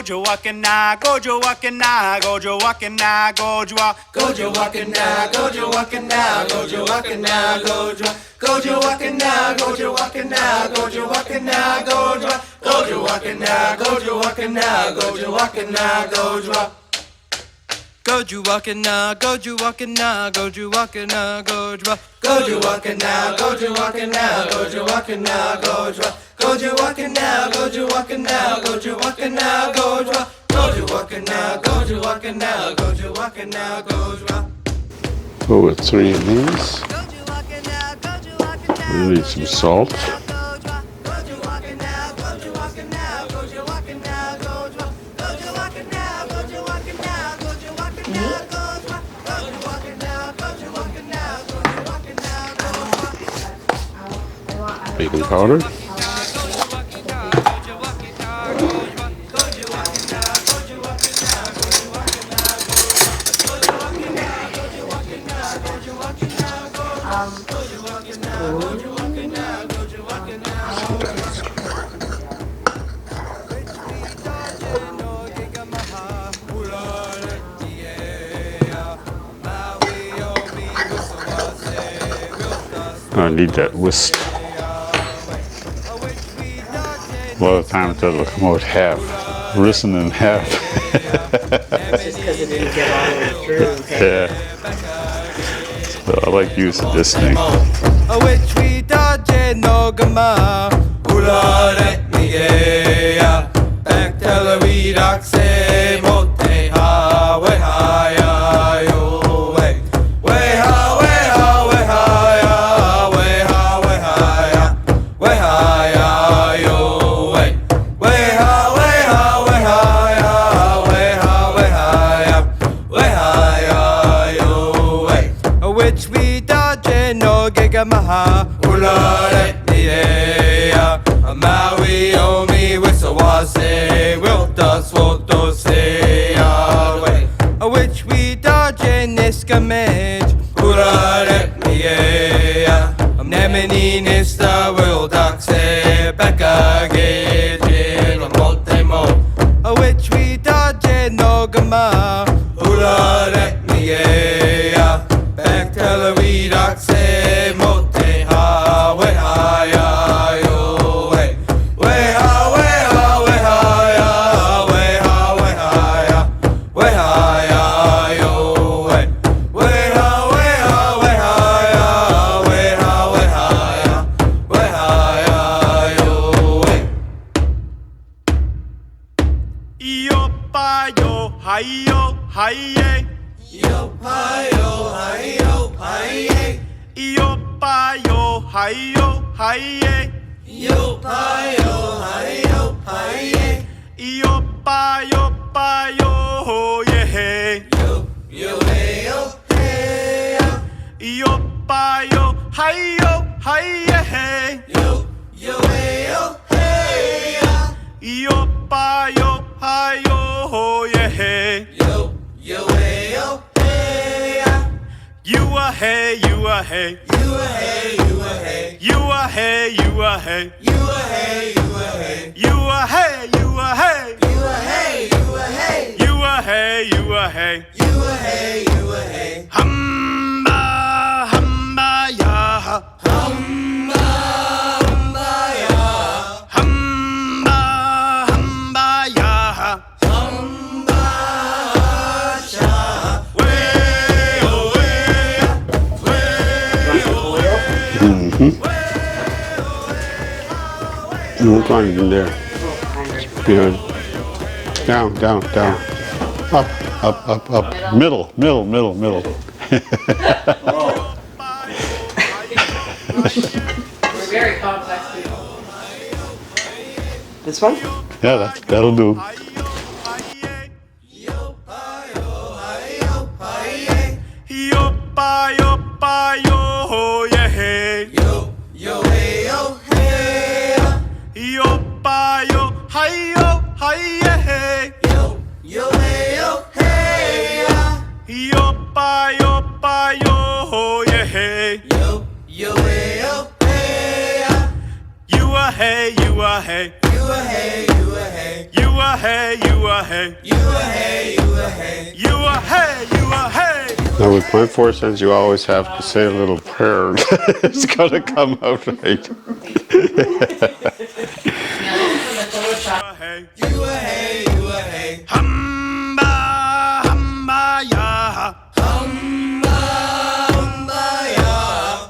gojo wakana, gojo wakana, gojo wakana, gojo gojo wakana, gojo wakana, gojo wakana, gojo gojo wakana, gojo wakana, gojo wakana, gojo gojo wakana, gojo wakana, gojo wakana, gojo Goju wakana, goju wakana, goju wakana, goju goju wakana, goju wakana, goju wakana, goju goju wakana, goju wakana, goju wakana, goju goju wakana, goju wakana, goju wakana, goju. Go with 3 of these. We need some salt. Baking powder. I need that whisk. A lot of times that'll come out half, risen in half. That's just because it didn't get all the way through. Yeah. So I like using this thing. Maha ulare niea Maui omi wisawase wilta swoto se awe which we dodge in this gamage ulare niea Nemeni nista wildaxe beka gage motemo which we dodge in no gama ulare niea back tell we daxe No time in there. Behind. Down, down, down. Up, up, up, up. Middle, middle, middle, middle. We're very complex people. This one? Yeah, that'll do. You a hey, you a hey, you a hey, you a hey, you a hey, you a hey, you a hey, you a hey, you a hey, you a hey. Now with my 4 cents, you always have to say a little prayer. It's gonna come out right. You a hey, you a hey. Hamba, hamba, ya. Hamba, hamba, ya.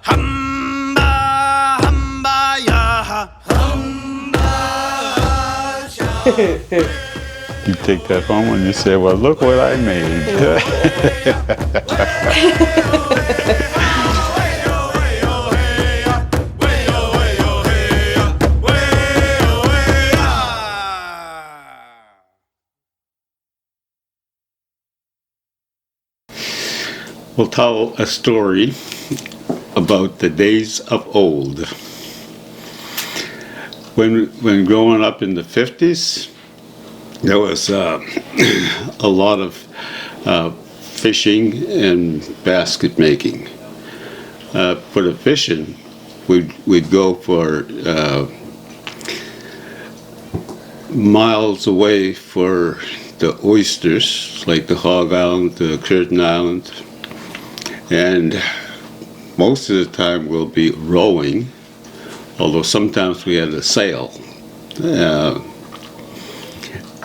Hamba, hamba, ya. Hamba, You take that home and you say, well, look what I made. We'll tell a story about the days of old. When growing up in the 50s, there was a lot of fishing and basket making. For the fishing, we'd go for miles away for the oysters, like the Hog Island, the Curtin Island, and most of the time we'll be rowing, although sometimes we had a sail.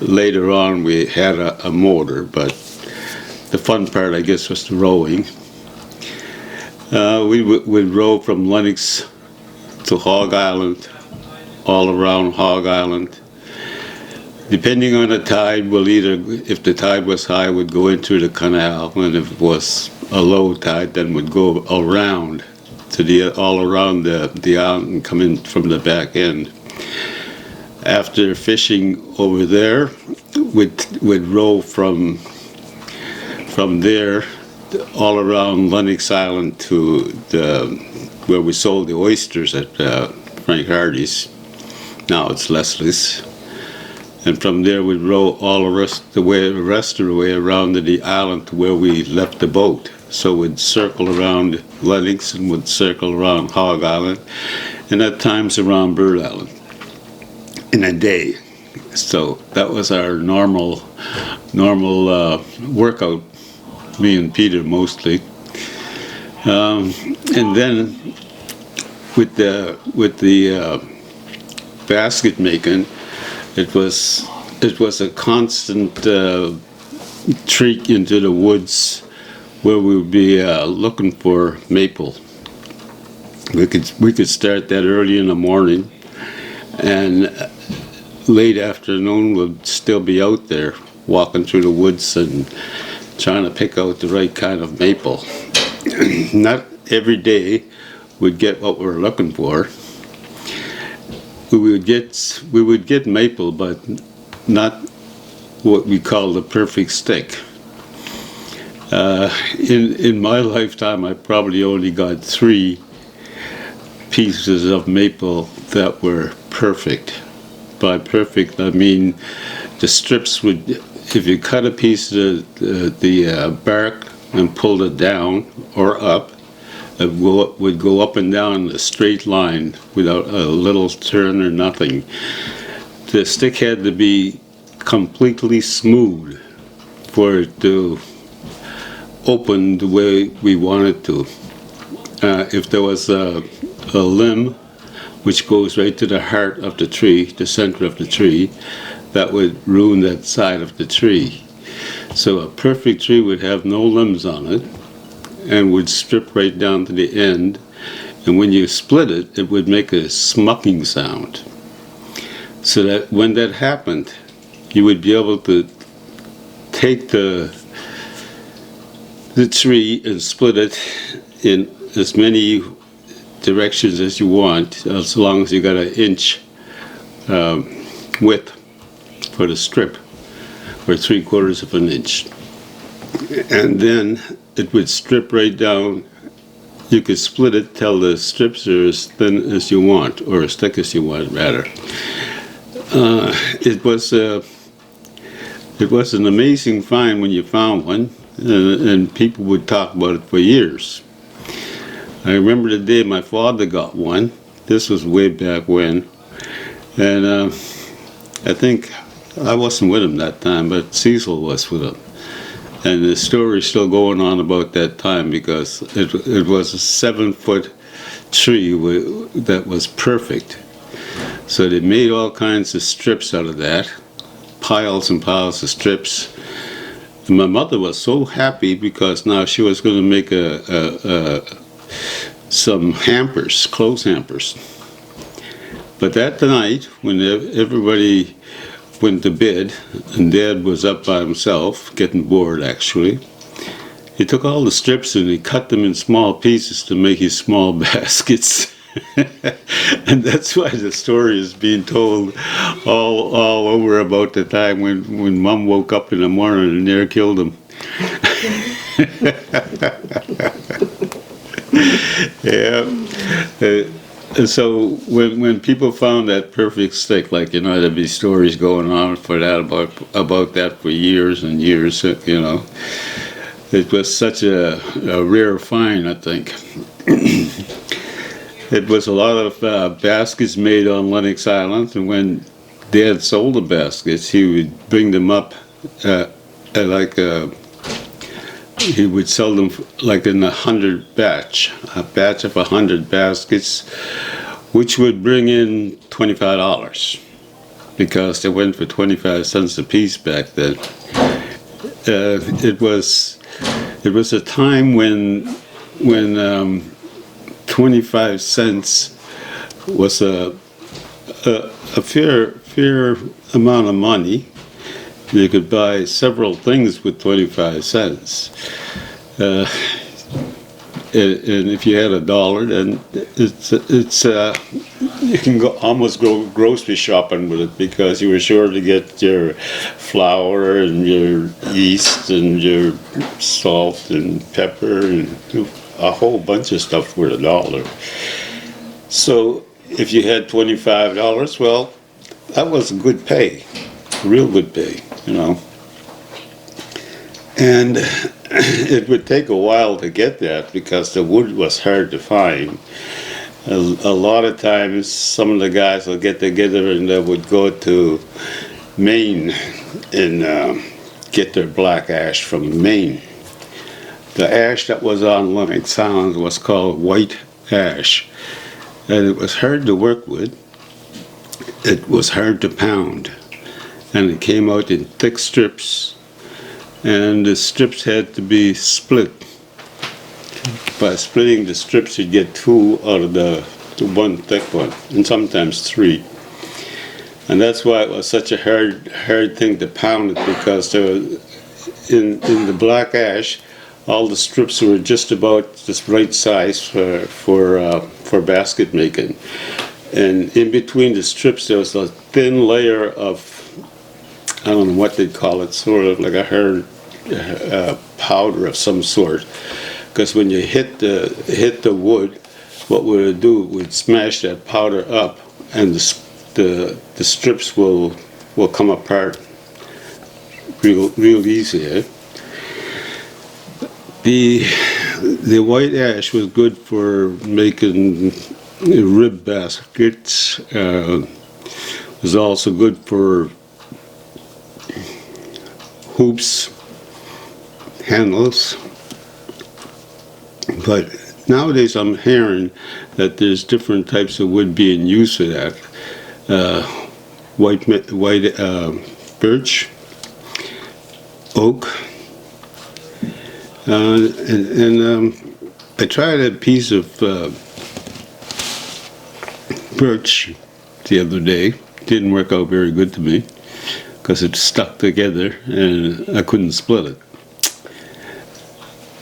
Later on we had a motor, but the fun part, I guess, was the rowing. We would row from Lennox to Hog Island, all around Hog Island. Depending on the tide, we'll either, if the tide was high, we'd go into the canal, and if it was a low tide, then we'd go around to all around the island and come in from the back end. After fishing over there, we'd row from there all around Lennox Island to where we sold the oysters at Frank Hardy's. Now it's Leslie's. And from there we'd row all the rest of the way around to the island to where we left the boat. So we'd circle around Lennox and we'd circle around Hog Island, and at times around Bird Island in a day. So that was our normal workout, me and Peter mostly. And then with the basket making, it was a constant trek into the woods where we would be looking for maple. We could start that early in the morning, and late afternoon we'd still be out there walking through the woods and trying to pick out the right kind of maple. Not every day we'd get what we were looking for. We would get maple, but not what we call the perfect stick. In my lifetime, I probably only got 3 pieces of maple that were perfect. By perfect, I mean the strips would, if you cut a piece of the bark and pulled it down or up, it would go up and down in a straight line without a little turn or nothing. The stick had to be completely smooth for it to open the way we wanted to. If there was a limb which goes right to the heart of the tree, the center of the tree, that would ruin that side of the tree. So a perfect tree would have no limbs on it and would strip right down to the end, and when you split it, it would make a smucking sound. So that when that happened, you would be able to take the tree and split it in as many directions as you want, as long as you got an inch width for the strip, or 3/4 of an inch. And then it would strip right down. You could split it till the strips are as thin as you want, or as thick as you want, rather. It was an amazing find when you found one, and people would talk about it for years. I remember the day my father got one. This was way back when, and I think I wasn't with him that time, but Cecil was with him. And the story's still going on about that time because it was a 7-foot tree that was perfect. So they made all kinds of strips out of that, piles and piles of strips. And my mother was so happy because now she was going to make some hampers, clothes hampers. But that night, when everybody went to bed, and Dad was up by himself, getting bored actually, he took all the strips and he cut them in small pieces to make his small baskets. And that's why the story is being told all over about the time when Mom woke up in the morning and near killed him. Yeah. And so when people found that perfect stick, like, you know, there'd be stories going on for that about that for years and years, you know. It was such a rare find, I think. It was a lot of baskets made on Lennox Island, and when Dad sold the baskets, he would bring them up he would sell them like in a batch of 100 baskets, which would bring in $25 because they went for 25 cents a piece back then. It was a time when 25 cents was a fair amount of money. You could buy several things with 25 cents. And if you had $1, then you can almost go grocery shopping with it because you were sure to get your flour and your yeast and your salt and pepper and a whole bunch of stuff with $1. So if you had $25, well, that was a good pay, real good pay, you know. And it would take a while to get that because the wood was hard to find. A lot of times some of the guys would get together and they would go to Maine and get their black ash from Maine. The ash that was on Lennox Island was called white ash, and it was hard to work with. It was hard to pound, and it came out in thick strips, and the strips had to be split. By splitting the strips, you'd get 2 out of the one thick one, and sometimes 3. And that's why it was such a hard thing to pound it, because there was, in the black ash, all the strips were just about the right size for basket making. And in between the strips there was a thin layer of, I don't know what they'd call it, sort of like a hard powder of some sort. Because when you hit the wood, what would it do? It would smash that powder up, and the strips will come apart real easy. Eh? The white ash was good for making rib baskets. Was also good for hoops, handles. But nowadays I'm hearing that there's different types of wood being used for that. White birch, oak. And I tried a piece of birch the other day. Didn't work out very good to me because it stuck together and I couldn't split it.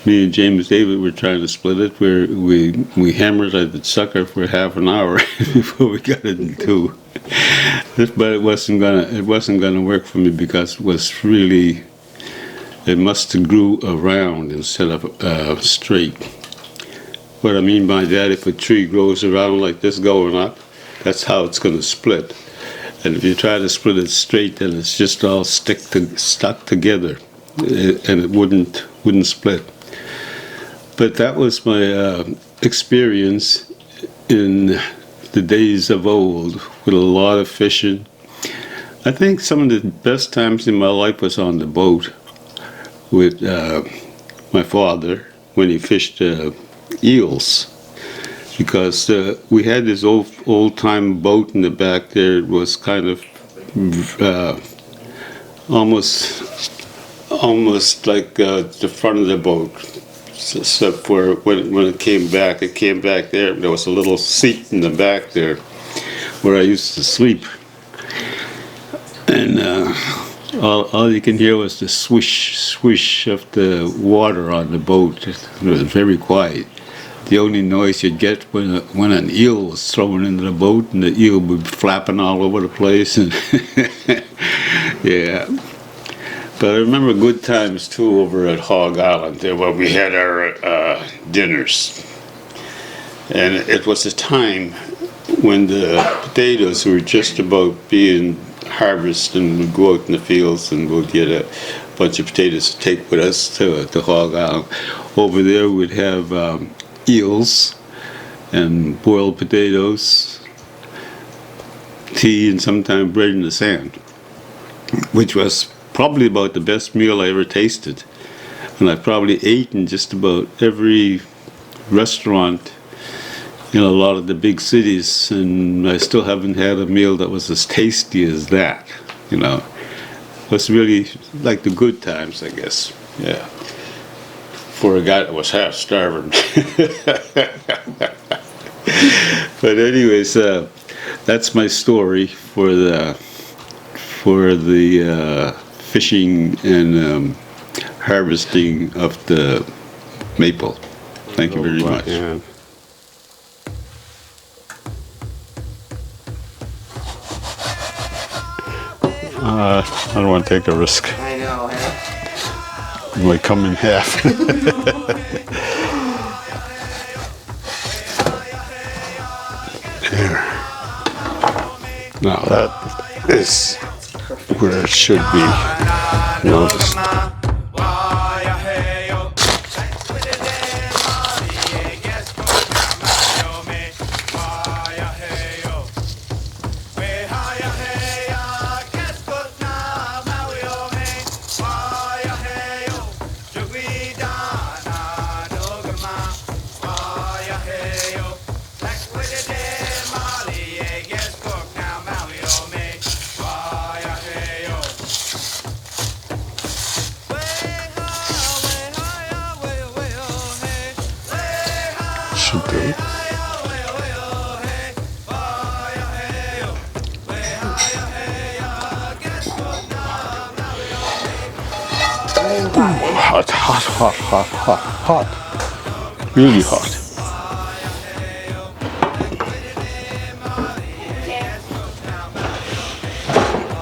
Me and James David were trying to split it, where we hammered at the sucker for half an hour before we got it in 2. But it wasn't gonna work for me because it must have grew around instead of straight. What I mean by that, if a tree grows around like this going up, that's how it's going to split. And if you try to split it straight, then it's just all stuck together, and it wouldn't split. But that was my experience in the days of old, with a lot of fishing, I think some of the best times in my life was on the boat with my father when he fished eels, because we had this old time boat in the back there. It was kind of almost like the front of the boat, except for when it came back there. There was a little seat in the back there where I used to sleep, and all you can hear was the swish, swish of the water on the boat. It was very quiet. The only noise you'd get when an eel was thrown into the boat, and the eel would be flapping all over the place. And yeah. But I remember good times too over at Hog Island, there where we had our dinners. And it was a time when the potatoes were just about being harvested, and we'd go out in the fields and we'd get a bunch of potatoes to take with us to Hog Island. Over there we'd have eels and boiled potatoes, tea, and sometimes bread in the sand, which was probably about the best meal I ever tasted. And I probably ate in just about every restaurant in a lot of the big cities, and I still haven't had a meal that was as tasty as that, you know. It was really like the good times, I guess, yeah. For a guy that was half starving. But anyways, that's my story for the fishing and harvesting of the maple. Thank you very much. Yeah. I don't want to take a risk. I know, eh? It might come in half. There. Now that is where it should be. Notice. Should do it. Hot, hot, hot, hot, hot, hot. Really hot.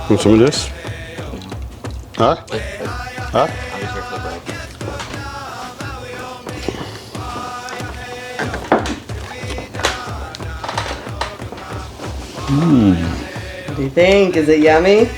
Want some of this? Huh? Huh? What do you think? Is it yummy?